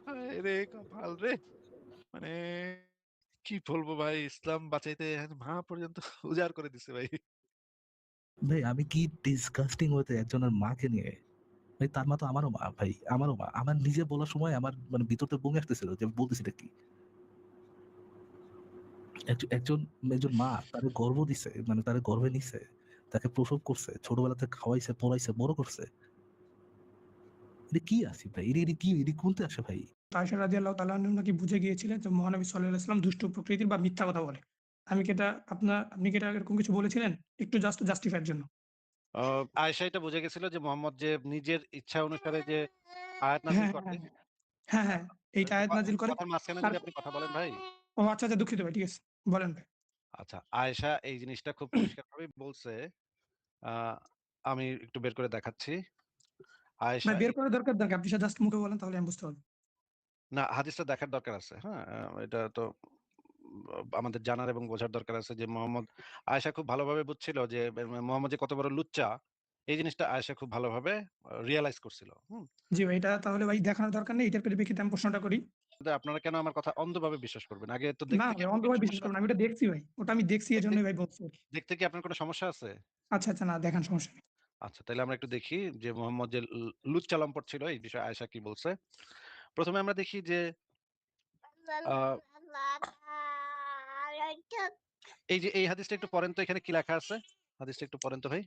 হায়রে কপাল রে! মানে কি বলবো ভাই, ইসলাম বাঁচাইতে মা পর্যন্ত উজাড় করে দিছে ভাই। ভাই আমি কি ডিসগাস্টিং হতে একজনের মাকে নিয়ে। ভাই তার মা তো আমারও মা ভাই, আমারও মা। আমার নিজে বলার সময় আমার মানে ভিতর থেকে বমি আসতেছিল যে বলতেছি এটা কি? একজন একজন মা তারে গর্ভ দিছে, মানে তারে গর্ভে নিছে, তাকে প্রসব করছে, ছোটবেলা থেকে খাওয়াইছে, পড়াইছে, বড় করছে। এটা কি আসিফ ভাই? এটা কি? এটা কোনতে আসে ভাই? আয়েশা রাদিয়াল্লাহু তাআলা আনহা নাকি বুঝে গিয়েছিলেন যে মহানবী সাল্লাল্লাহু আলাইহি ওয়াসাল্লাম দুষ্ট প্রকৃতির বা মিথ্যা কথা বলে। আপনি কি এটা এরকম কিছু বলেছিলেন? একটু জাস্টিফাই এর জন্য। আয়েশা এটা বুঝে গেছিল যে মোহাম্মদ যে নিজের ইচ্ছা অনুসারে যে আয়াত নাযিল হ্যাঁ, করে। হ্যাঁ, হ্যাঁ, হ্যাঁ। এইটা একটু আয়াত নাযিল করে। কথার মাঝখানে তার যদি আপনি কথা বলেন ভাই। ও আচ্ছা, আচ্ছা দুঃখিত ভাই। ঠিক আছে। বলেন ভাই। আচ্ছা, আয়েশা এই জিনিসটা খুব পরিষ্কারভাবেই বলছে। আ আমি একটু বের করে দেখাচ্ছি। আয়েশা ভাই বের এই করার দরকার আপনি জাস্ট মুখে বলেন তাহলে আমি বুঝতে পারব। না, হাদিসটা দেখার দরকার আছে। হ্যাঁ? এটা তো আমাদের জানার এবং বোঝার দরকার আছে যে আয়েশা খুব ভালোভাবে বুঝছিল যে মোহাম্মদ যে কত বড় লুচ্চা, এই জিনিসটা আয়েশা খুব ভালোভাবে রিয়ালাইজ করছিল। হুম? জি ভাই, এটা তাহলে ভাই দেখানোর দরকার নেই। এটার পরিপ্রেক্ষিতে আমি প্রশ্নটা করি। কিন্তু আপনারা কেন আমার কথা অন্ধভাবে বিশ্বাস করবেন? আগে তো না দেখতে কি ভাই, আপনার কোনো অন্ধভাবে বিশ্বাস সমস্যা করবেন না। আছে? আমি ওটা দেখছি ভাই। ওটা আমি দেখছি দেখতে এজন্যই ভাই বলছি। দেখতে কি আপনার কোনো সমস্যা আছে? আচ্ছা, আচ্ছা না দেখান সমস্যা নেই। আচ্ছা, তাইলে আমরা একটু দেখি যে মোহাম্মদ যে লুচ্চা লম্পট ছিল এই বিষয়ে আয়েশা কি বলছে। ১ম এ আমরা দেখি যে আ এই হাদিসটা একটু পড়েন তো, এখানে কি লেখা আছে? হাদিসটা একটু পড়েন তো ভাই।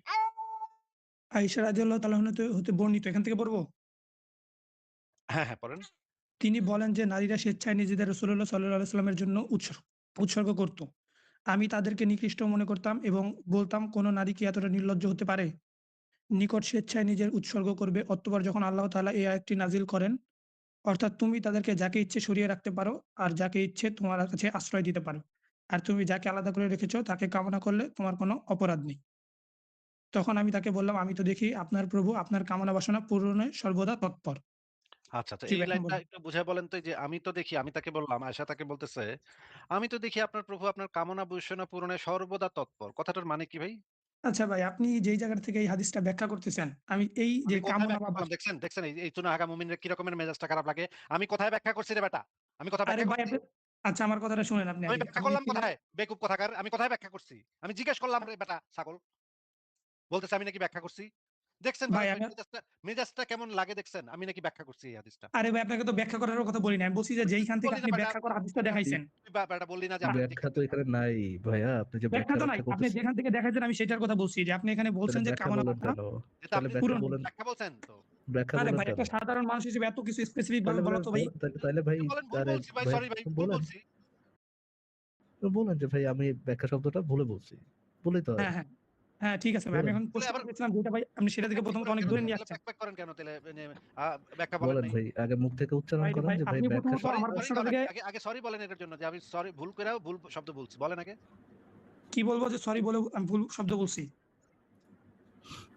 আয়েশা রাদিয়াল্লাহু তাআলা আনহা হতে বর্ণিত। এখান থেকে পড়ব? হ্যাঁ, হ্যাঁ পড়েন। তিনি বলেন যে নারীরা স্বেচ্ছায় নিজেদের রাসূলুল্লাহ সাল্লাল্লাহু আলাইহি ওয়াসাল্লামের জন্য উৎসর্গ করত। আমি তাদেরকে নিকৃষ্ট মনে করতাম এবং বলতাম, কোন নারী কি এতটা নির্লজ্জ হতে পারে? নিকট স্বেচ্ছায় নিজের উৎসর্গ করবে। অতঃপর যখন আল্লাহ তাআলা এই আয়াতটি নাজিল করেন, অর্থাৎ তুমি তাদেরকে যাকে ইচ্ছে সরিয়ে রাখতে পারো আর যাকে ইচ্ছে তোমার কাছে আশ্রয় দিতে পারো। আর তুমি যাকে আলাদা করে রেখেছ তাকে কামনা করলে তোমার কোনো অপরাধ নেই। তখন আমি তাকে বললাম, আমি তো দেখি আপনার প্রভু আপনার কামনা বাসনা পূরণে সর্বদা তৎপর। আচ্ছা, আচ্ছা। জি এই ভাই, এখন লাইনটা বলুন। একটু বুঝায় বলেন তো, এই যে আমি তো দেখি, আমি তাকে বললাম, আয়েশা তাকে বলতেছে, "আমি তো দেখি আপনার প্রভু আপনার কামনা বাসনা পূরণে সর্বদা তৎপর।" কথাটার মানে কি ভাই? আচ্ছা ভাই, আপনি যেই জায়গা থেকে এই হাদিসটা ব্যাখ্যা করতেছেন, আমি এই যে আমি কোথায় কামনা বা ব্যাখ্যা করলাম বাসনা। দেখছেন? দেখছেন এই চুনাহাগা মুমিনের কি রকমের মেজাজটা খারাপ লাগে? আমি কোথায় ব্যাখ্যা করছি রে বেটা? আমি কোথাও আরে ব্যাখ্যা ভাই করছি? আচ্ছা আমার কথাটা শুনেন আপনি আমি আগে। ব্যাখ্যা আমি করলাম অ্যাকচুয়ালি কোথায়? বেকুব কোথাকার! আমি কোথায় ব্যাখ্যা করছি? আমি জিজ্ঞেস করলাম রে বেটা ছাগল। বলতেছে আমি নাকি ব্যাখ্যা করছি। দেখছেন ভাই ভাই ভাই আমি মেজাজটা কেমন লাগে দেখছেন? আমি নাকি ব্যাখ্যা করছি এই হাদিসটা। আরে ভাই আপনাকে তো ব্যাখ্যা করারও কথা বলি নাই। আমি বলছি যে তুই যেইখান থেকে বললি না আপনি বেটা, ব্যাখ্যা করা হাদিসটা বেটা দেখাইছেন। তুই বেটা বললি না যে আপনি ব্যাখ্যা যেখান তো থেকে এখানে নাই ভাইয়া। আপনি যে ব্যাখ্যা তো নাই। ব্যাখ্যা আপনি করতেছেন, যেখান থেকে দেখাইছেন আমি সেটার কথা বলছি যে আপনি এখানে তাহলে বলছেন যে ব্যাখ্যা কামনা বলেন বাসনা কেন? এটা তাহলে আপনি ব্যাখ্যা পূরণ। বলেন, ব্যাখ্যা বলছেন তো। ব্যাখ্যা আরে বলেন ভাই কেন? একটা সাধারণ মানুষ হিসেবে এত কিছু স্পেসিফিক ভাবে তাহলে বলা তো ভাই। তাহলে ভাই, বলেন ভুল আরে বলছি ভাই, ভাই সরি ভাই ভুল বলেন, বলছি। বলেন যে ভাই আমি ব্যাখ্যা শব্দটা ভুলে বলছি। বললেই তো হয়। হ্যাঁ, হ্যাঁ। হ্যাঁ, ঠিক আছে ভাই। আমি বলেন, এখন তাহলে প্রশ্ন আবার করতেছিলাম যেটা ভাই আপনি সেটা থেকে প্যাক প্রথমত করেন অনেক কেন দূরে তাহলে? নিয়ে তাহলে আসছেন। প্যাক করেন কেন তাহলে? ব্যাখ্যা বলেন বলেন নাই। ভাই। আগে মুখ থেকে উচ্চারণ ভাই রে করেন ভাই যে ভাই আপনি ব্যাখ্যা প্রথমত সরি, আমার সরি প্রশ্নটা কন থেকে আগে সরি বলেন এটার জন্য যে আমি সরি ভুল কইরাও ভুল শব্দ বলছি। বলেন আগে। কি বলব যে সরি বলে আমি ভুল শব্দ বলছি।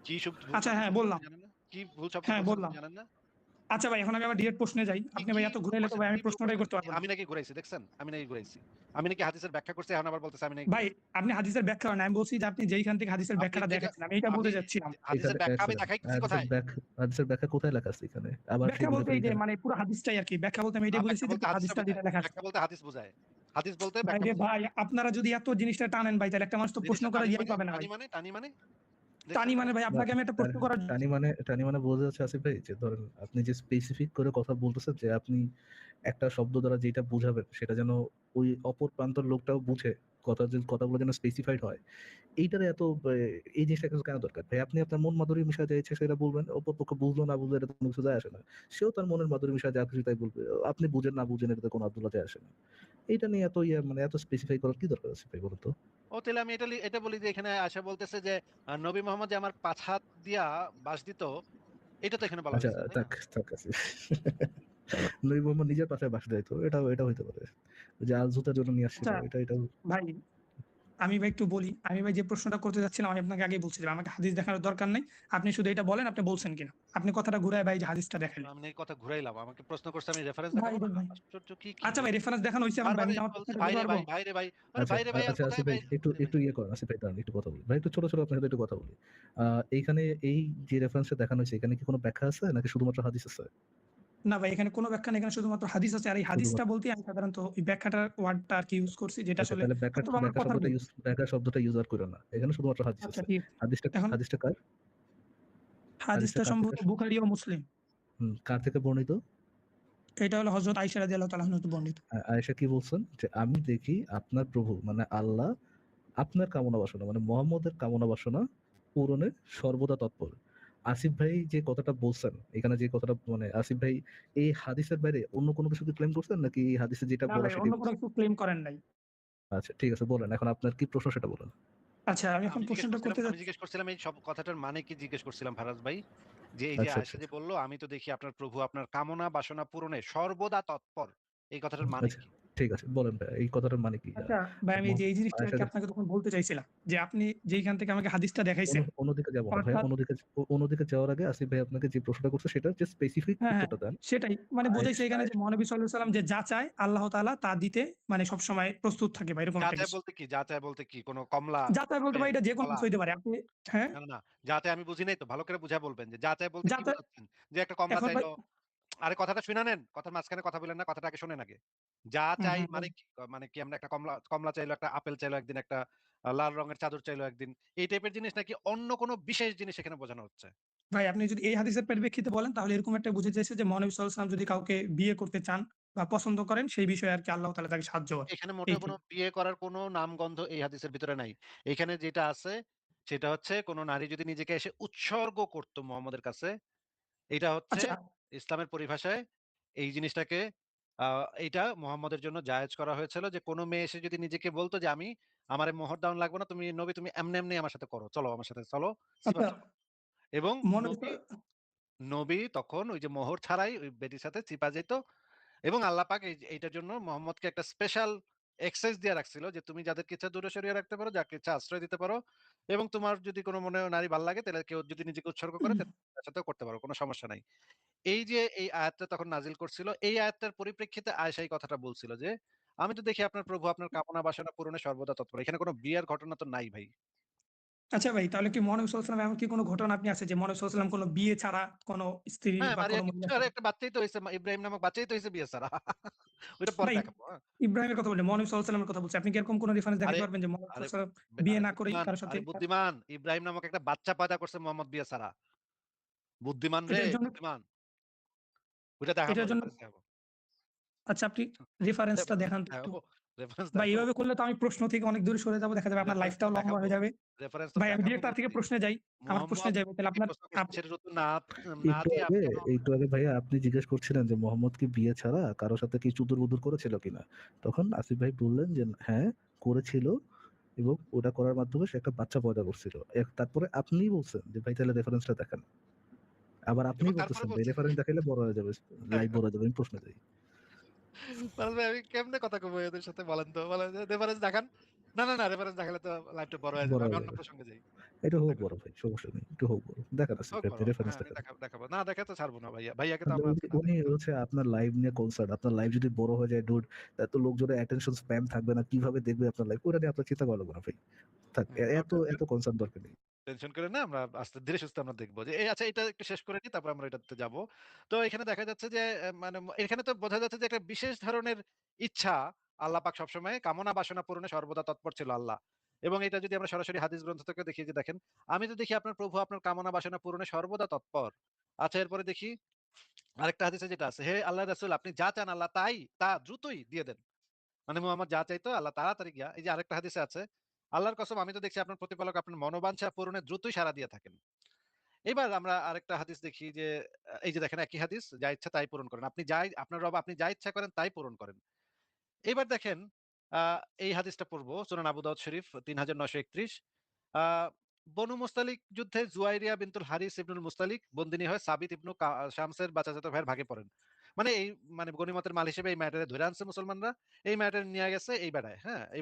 কি ভুল আচ্ছা শব্দ হ্যাঁ, বলছেন আপনি বললাম। জানেন না? কি ভুল শব্দ হ্যাঁ, বলছেন আপনি বললাম। জানেন না? আচ্ছা ভাই এখন আমি আবার ডিরেক্ট প্রশ্নে যাই। আপনি কি ভাই এত ভুল ঘুরাইলে তো করছেন? ভাই কি আমি ভুল প্রশ্নটাই করছেন? করতে পারব না। আমি নাকি ঘুরাইছি দেখছেন? আমি নাকি ঘুরাইছি। আমি নাকি হাদিসের ব্যাখ্যা করছি এখন আবার বলতেছে আমি নাকি ভাই ঘুরাইছি। আপনি হাদিসের ব্যাখ্যা করেন। আমি বলছি যে আপনি যেইখান থেকে হাদিসের আপনি ব্যাখ্যাটা যেটা দেখাচ্ছেন আমি এইটা আমি বলতে চাচ্ছিলাম। হাদিসের এখানে এক ব্যাখ্যা আমি সেকেন্ড। দেখাইতেছি কোথায়? হাদিসের ব্যাখ্যা কোথায় লেখা আছে এখানে? আবার ব্যাখ্যা সেগুলো বলতে ফের এই যে এখানে। মানে পুরো হাদিসটাই আরকি। ব্যাখ্যা বলতে আমি এটাই বলেছি ব্যাখ্যা যে বলতে পুরো হাদিসটা হাদিসটা বোঝায়। যেটা লেখা আছে। ব্যাখ্যা বলতে হাদিস বোঝায়। হাদিস বলতে ভাই ব্যাখ্যা রে বোঝায়। ভাই আপনারা যদি এত জিনিসটা টানেন ভাই তাহলে একটা মানুষ তো প্রশ্ন জিনিসটা করার ইয়াই পাবে না ভাই। টানি মানে? টানি দেখছেন তো? মানে ভাই না, আপনাকে আমি একটা প্রশ্ন করার টানি মানে বোঝা যাচ্ছে আসিফ ভাই যে ধরেন আপনি যে স্পেসিফিক করে কথা বলতেছেন যে আপনি একটা শব্দ দ্বারা যেটা বুঝাবেন সেটা যেন ওই অপর প্রান্তর লোকটাও বুঝে, কথাগুলো যেন স্পেসিফাইড হয়। এইটারে এত এই জিনিসটা কেন দরকার ভাই? আপনি আপনার মন মাধুরী মিশা যা ইচ্ছে সেটা বলবেন, অপর পক্ষ বুঝলো না বুঝলো এটা কোনো কিছু যায় আসে না। সেও তার মনের মাধুরী মিশা যা খুশি তাই বলবে। আপনি বুঝেন না বুঝেন এটাতে কোনো আব্দুল্লাহ যায় আসে না। এইটা নিয়ে এত মানে এত স্পেসিফাই করার কি দরকার আছে ভাই বলুন তো? তাহলে আমি এটা বলি যে এখানে আয়েশা বলতেছে যে নবী মোহাম্মদ যে আমার ৫ হাত দিয়া বাঁশ দিত, এটা তো এখানে বলা আচ্ছা, হইছে, তাই না? থাক আসিফ। নবী মোহাম্মদ নিজের পাশে বাস দেয় তো এটা হইতে পারে। যে আল-জুতার জন্য নিয়ে আসছিল আচ্ছা এটা ভাই আমি ভাই একটু বলি। আমি ভাই যে প্রশ্নটা করতে যাচ্ছিলাম আমি আপনাকে আগেই বলছিলাম আমাকে হাদিস দেখানোর দরকার নাই। আপনি শুধু এটা বলেন আপনি বলছেন কিনা। আপনি কথাটা ঘুরায় ভাই যে হাদিসটা দেখাইলেন। আমি নাকি কথা ঘুরাইলাম। আমাকে প্রশ্ন করছে আমি রেফারেন্স ভাই দেখাবো না? রে ভাই। আশ্চর্য কি আচ্ছা ভাই? ভাই রেফারেন্স দেখানো হইছে এখন ভাই বারবার আমি কি আমার বলছে প্রশ্নটা ভাই করতে রে পারবো? ভাই, ভাই রে ভাই। আরে আচ্ছা, ভাই রে ভাই আর আচ্ছা কোথায় আসিফ ভাই ভাই? একটু ভাই রে একটু ভাই। ইয়ে করেন, আসিফ ভাই দাঁড়ান একটু কথা বলি। ভাই একটু ছোট আপনার সাথে একটু কথা বলি। এইখানে এই যে রেফারেন্সটা দেখানো হয়েছে এখানে কি কোনো ব্যাখ্যা আছে নাকি শুধুমাত্র হাদিস আছে? না ভাই এখানে কোনো ব্যাখ্যা নেই। এখানে শুধুমাত্র হাদিস আছে। আর এই হাদিসটা শুধুমাত্র বলতেই আমি সাধারণত ওই ব্যাখ্যাটার ওয়ার্ডটা আরকি ইউজ করছি যেটা আচ্ছা, আসলে তাহলে হয়তোবা আমার কথার মিল। ব্যাখ্যা শব্দটা ইউজ আর কইরো না। এখানে শুধুমাত্র হাদিস আচ্ছা আছে। ঠিক আছে। এখন হাদিসটা কার? হাদিসটা হাদিসটা কার থেকে সম্ভবত বুখারী ও মুসলিম। কার থেকে বর্ণিত? এটা হলো হযরত আয়েশা রাদিয়াল্লাহু তাআলা আনহা হতে বর্ণিত। আয়েশা কি বলছেন? যে আমি দেখি আপনার প্রভু মানে আল্লাহ আপনার কামনা বাসনা মানে মুহাম্মদের কামনা বাসনা পূরণে সর্বদা তৎপর। আসিফ ভাই যে কথাটা বলছেন, এখানে যে কথাটা মানে আসিফ ভাই এই হাদিসের বাইরে অন্য কোনো কিছু কি ক্লেম করছেন নাকি এই হাদিসে যেটা না বলা ভাই অন্য সেটাই কোনো বলছেন? কিছু ক্লেম করেন নাই। আচ্ছা ঠিক আছে বলেন। এখন আপনার কি প্রশ্ন সেটা বলেন। আচ্ছা আমি এখন প্রশ্নটা করতে আমি যাচ্ছি। জিজ্ঞেস করছিলাম এই সব কথাটার মানে কি জিজ্ঞেস করছিলাম ফারাজ ভাই। যে এই যে আচ্ছা, আচ্ছা, আয়েশা যে আচ্ছা। বলল, "আমি তো দেখি আপনার প্রভু আপনার কামনা বাসনা পূরণে সর্বদা তৎপর।" এই কথাটার মানে আচ্ছা কি? ঠিক আছে বলেন ভাই এই কথাটার মানে কি? আচ্ছা ভাই আমি মোহ যে এই জিনিসটা আয়েশা আরকি আপনাকে তখন বলতে চাইছিলাম যে আপনি যেইখান থেকে আমাকে হাদিসটা দেখাইছেন অন্যদিকে যাবো না ভাইয়া। অর্থাৎ অন্যদিকে যাওয়ার আগে আসিফ ভাই আপনাকে যে প্রশ্নটা করছে সেটার যে স্পেসিফিক হ্যাঁ, হ্যাঁ উত্তরটা দেন। সেটাই। মানে বোঝাইছে আয়েশ এখানে যে আয়েশ মহানবী সাল্লাল্লাহু আলাইহি ওয়াসাল্লাম যে যা চায় আল্লাহ তাআলা তা দিতে মানে সবসময় প্রস্তুত থাকে বা এরকম একটা যাচাই কিছু। বলতে কি? যাচাই বলতে কি? কোন কমলা, যা চায় বলতে আপেল, ভাই এটা যেকোনো কলা? কিছু হইতে পারে। আপনি হ্যাঁ, না। যাচাই আমি বুঝি নাই তো। ভালো করে বুঝায় বলবেন যে যাচাই বলতে যা কি চায় বোঝাচ্ছেন? যে একটা কমলা এখন ভাই চাইলো। আরে কথাটা শুইনা নেন। কথার মাঝখানে কথা বইলেন না। কথাটা আগে শোনেন আগে। যা হুম, চাই হুম, মানে বলেন। কি? মানে কি আমরা একটা কমলা চাইলো, একটা আপেল চাইলো একদিন, একটা লাল রঙের চাদর চাইলো একদিন। এই টাইপের জিনিস নাকি অন্য কোন বিশেষ জিনিস এখানে বোঝানো হচ্ছে? ভাই আপনি যদি এই হাদিসের পরিপ্রেক্ষিতে বলেন তাহলে এরকম একটা বুঝাতে চাইছে যে মহানবী সাল্লাল্লাহু আলাইহি ওয়াসাল্লাম যদি কাউকে বিয়ে করতে চান বা পছন্দ করেন সেই বিষয়ে আরকি আল্লাহ তাআলা তাকে সাহায্য করে। এখানে মোটেও এইটাই। কোনো বিয়ে করার কোনো নামগন্ধ এই হাদিসের ভিতরে নাই। এখানে যেটা আছে সেটা হচ্ছে কোন নারী যদি নিজেকে এসে উৎসর্গ করত মুহাম্মদের কাছে, এটা হচ্ছে আচ্ছা, ইসলামের পরিভাষায় এই জিনিসটাকে আ এইটা মুহাম্মদের জন্য জায়েজ করা হয়েছিল যে কোন মেয়ে এসে যদি নিজেকে বলত যে আমি আমারে মোহর দান লাগবে না। তুমি নবী তুমি এমনি আমার সাথে করো। চলো আমার সাথে চলো, সিফাত আচ্ছা চলো। এবং মহানবী নবী নবী তখন ওই যে মোহর ছাড়াই ওই বেটির সাথে চিপা যেত। এবং আল্লাহ পাক এইটার জন্য মোহাম্মদকে একটা স্পেশাল এক্সেস দিয়ে রাখছিল যে তুমি যাদেরকে ইচ্ছা দূরে সরিয়ে রাখতে পারো, যাকে ইচ্ছা আশ্রয় দিতে পারো। এবং তোমার যদি কোন মনে নারী ভাল লাগে তাহলে কেউ যদি নিজেকে উৎসর্গ করে তার সাথেও করতে পারো। কোন সমস্যা নাই। এই যে এই আয়াতটা তখন নাজিল করছিল, এই আয়াতটার পরিপ্রেক্ষিতে আয়েশা এই কথাটা বলছিল যে, "আমি তো দেখি আপনার প্রভু আপনার কামনা বাসনা পূরণে সর্বদা তৎপর।" এখানে কোন বিয়ের ঘটনা তো নাই ভাই। আচ্ছা ভাই তাহলে কি মহানবী সাল্লাল্লাহু আলাইহি ওয়াসাল্লাম এমন কি কোনো ঘটনা আপনি আছে যে মহানবী সাল্লাল্লাহু আলাইহি ওয়াসাল্লাম কোনো বিয়ে ছাড়া কোনো স্ত্রী হ্যাঁ, বা মারিয়া কোনো কিচ্ছু মহিলার আরে সাথে একটা বাচ্চাই তো হইছে। ইব্রাহিম নামক বাচ্চাই তো হইছে বিয়ে ছাড়া। ওইটা পরে ভাই দেখাবো। হ্যাঁ? ইব্রাহিমের কথা বললেন, মহানবী সাল্লাল্লাহু আলাইহি ওয়াসাল্লামের কথা বলছি। আপনি কি এরকম কোনো রেফারেন্স আরে দেখাতে পারবেন যে মহানবী আরে সাল্লাল্লাহু আলাইহি ওয়াসাল্লাম বিয়ে না করেই কারো সাথে বুদ্ধিমান। ইব্রাহিম নামক একটা বাচ্চা পয়দা করছে মোহাম্মদ বিয়ে ছাড়া। বুদ্ধিমান রে, এটার জন্য বুদ্ধিমান। ওইটা দেখাবো, এটার জন্য রেফারেন্স দেখাবো। আচ্ছা আপনি রেফারেন্সটা রেফারেন্স দেখান তো একটু। দেখাবো, রেফারেন্স ভাই দেখাবো, এভাবে করলে তো আমি প্রশ্ন থেকে অনেক দূরে সরে যাবো। দেখা যাবে আপনার রেফারেন্স তো লাইফটাও লম্বা দেখাবো, হয়ে যাবে। রেফারেন্স তো ভাই আমি দেখাবো ডিরেক্ট তার থেকে বলছি। প্রশ্নে যাই। আমার প্রশ্নে মোহাম্মদ যাই তাহলে কি আপনার প্রশ্ন করছে সেটার উত্তর না না একটু দিয়ে আগে আপনি কেন একটু আগে ভাইয়া আপনি জিজ্ঞেস করছিলেন যে মোহাম্মদ কি বিয়ে ছাড়া কারো সাথে কি চুদুর-বুদুর করেছিল কিনা? তখন আসিফ ভাই বললেন যে হ্যাঁ, করেছিল এবং ওটা করার মাধ্যমে সে একটা বাচ্চা পয়দা করছিল। তারপরে আপনিই বলছেন যে ভাই তাহলে রেফারেন্সটা দেখান। আবার এবং আপনিই তারপরে বলতেছেন ভাই বলছে রেফারেন্স দেখাইলে বড় হয়ে যাবে। লাইভ বড় হয়ে যাবে। আমি প্রশ্নে যাই। তাহলে আমি কেমনে কথা কব এদের সাথে বলেন তো? বলেন যে রেফারেন্স দেখান। না রেফারেন্স দেখালে তো লাইভটা বড় হয়ে বড় যাবে। আমি হয়ে অন্য যাবে। প্রসঙ্গে যাই। এটা হোক দেখুন, বড় ভাই, সমস্যা নেই। একটু হোক বড়। দেখান আসিফ হোক ভাই বড়। আপনি রেফারেন্স হ্যাঁ, আমি দেখান। দেখাবো। না দেখে তো ছাড়বো না ভাইয়া। ভাইয়াকে তো মানে আমরা আজকে না উনি দেখে ছাড়বো হচ্ছে আপনার লাইভ নিয়ে কনসার্ন। আপনার লাইভ যদি বড় হয়ে যায় ডুড, এত লোকজনের অ্যাটেনশন স্প্যাম থাকবে না। কিভাবে দেখবে আপনার লাইভ? ওটা নিয়ে আপনার চিন্তা করা লাগবে না ভাই। থাক নো এত কনসার্ন দরকার নেই। টেনশন করেন না। আমরা আস্তে ধীরে সুস্থে আমরা দেখব যে আচ্ছা এটা একটু শেষ করে নিই তারপর আমরা এটাতে যাব। তো এখানে দেখা যাচ্ছে যে মানে এখানে তো বোঝা যাচ্ছে যে একটা বিশেষ ধরনের ইচ্ছা আল্লাহ পাক সবসময় কামনা বাসনা পূরণে সর্বদা তৎপর ছিল আল্লাহ। এবং এটা যদি আমরা সরাসরি হাদিস গ্রন্থ থেকে দেখি যে দেখেন, আমি তো দেখি আপনার প্রভু আপনার কামনা বাসনা পূরণে সর্বদা তৎপর। আচ্ছা এরপরে দেখি আরেকটা হাদিসে যেটা আছে, হে আল্লাহর রাসূল আপনি যা চান আল্লাহ তা দ্রুতই দিয়ে দেন। মানে মুহাম্মদ যা চাইতো আল্লাহ তাড়াতাড়ি গিয়া এই যে আরেকটা হাদিসে আছে, আল্লাহর কসম আমি তো দেখছি আপনার প্রতিপালক আপনার মনোবাঞ্ছা পূরণে দ্রুতই সাড়া দিয়ে থাকেন। এবার আমরা আরেকটা হাদিস দেখি যে এই যে দেখেন একই হাদিস, যা ইচ্ছা তাই পূরণ করেন। আপনার রব আপনি যা ইচ্ছা করেন তাই পূরণ করেন। এবার দেখেন আ এই হাদিসটা পড়বো সুনান আবু দাউদ শরীফ ৩৯৩১ আ বনু মুস্তালিক যুদ্ধে জুয়াইরিয়া বিনতুল হারিস ইবনুল মুস্তালিক বন্দিনী হয়ে সাবিত ইবনু শামসের বাচাচাতো ভাইয়ের ভাগে পড়েন। মানে এই মানে গনিমতের মাল হিসেবে এই মেয়েটারে ধইরা আনছে মুসলমানরা। এই মেয়েটারে নিয়া গেছে এই বেড়ায়, হ্যাঁ? এই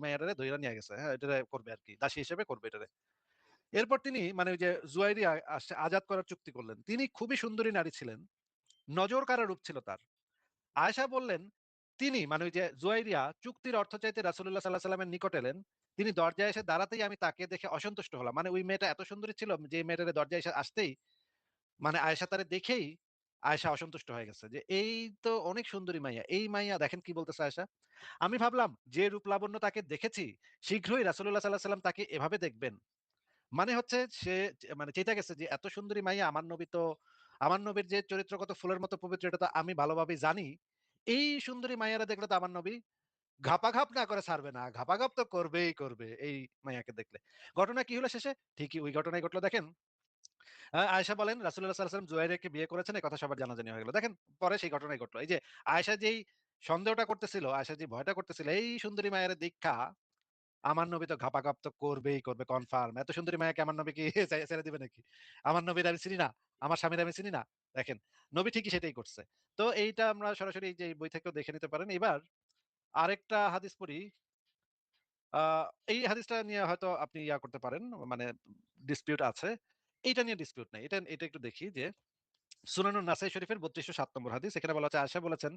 মেয়েটারে ধইরা নিয়া গেছে। হ্যাঁ? এটারে করবে আরকি। দাসী হিসেবে করবে এটারে। এরপর তিনি মানে ওই যে জুয়াইরিয়া আজাদ করার চুক্তি করলেন। তিনি খুবই সুন্দরী নারী ছিলেন। নজর কাড়া রূপ ছিল তার। আয়েশা বললেন, তিনি মানে ওই যে জুয়াইরিয়া চুক্তির অর্থ চাইতে রাসূলুল্লাহ সাল্লাল্লাহু আলাইহি ওয়াসাল্লামের নিকট এলেন। তিনি দরজায় এসে দাঁড়াতেই আমি তাকে দেখে অসন্তুষ্ট হলাম। মানে ওই মেয়েটা এত সুন্দরী ছিল যে মেয়েটারে দরজায় এসে আসতেই মানে আয়েশা তারে দেখেই আয়েশা অসন্তুষ্ট হয়ে গেছে যে এই তো অনেক সুন্দরী মাইয়া, এই মাইয়া দেখেন কি বলতেছে আয়েশা। আমি ভাবলাম যে রূপ লাবণ্য তাকে দেখেছি শীঘ্রই রাসূলুল্লাহ সাল্লাল্লাহু আলাইহি ওয়াসাল্লাম তাকে এভাবে দেখবেন। মানে হচ্ছে সে মানে চেতা গেছে যে এত সুন্দরী মাইয়া আমার নবীর যে চরিত্র কত ফুলের মতো পবিত্র এটা তো আমি ভালোভাবেই জানি। এই সুন্দরী মাইয়ারা দেখলে তো আমার নবী ঘাপাঘাপ না করে ছাড়বে না। ঘাপাঘাপ তো করবেই করবে এই মাইয়াকে দেখলে। ঘটনা কি হলো শেষে? ঠিকই ওই ঘটনাই ঘটলো দেখেন। আয়েশা বলেন রাসূলুল্লাহ সাল্লাল্লাহু আলাইহি ওয়াসাল্লাম জুয়াইরিয়াকে বিয়ে করেছেন এই কথা সবার জানাজানি হয়ে গেল। দেখেন পরে সেই ঘটনাই ঘটলো। এই যে আয়েশা যেই সন্দেহটা করতেছিল, আয়েশা যে ভয়টা করতেছিল এই সুন্দরী মায়ের দীক্ষা আমার নবী তো ঘাপাঘাপ তো করবেই করবে কনফার্ম। এত সুন্দরী মায়াকে আমার নবী কি ছেড়ে দিবে নাকি? আমার নবীর আমি চিনি না। আমার স্বামীর আমি চিনি না। দেখেন নবী ঠিকই সেটাই করছে। তো এইটা আমরা সরাসরি এই যে এই বই থেকেও দেখে নিতে পারেন। এবার আরেকটা হাদিস পড়ি। আ এই হাদিসটা নিয়ে হয়তো আপনি করতে পারেন। মানে ডিসপিউট আছে। এইটা নিয়ে ডিসপিউট নাই। এটা একটু দেখি যে সুনানুন নাসাই শরীফের ৩২০৭ নম্বর হাদিস। এখানে বলা হচ্ছে আয়েশা বলেছেন,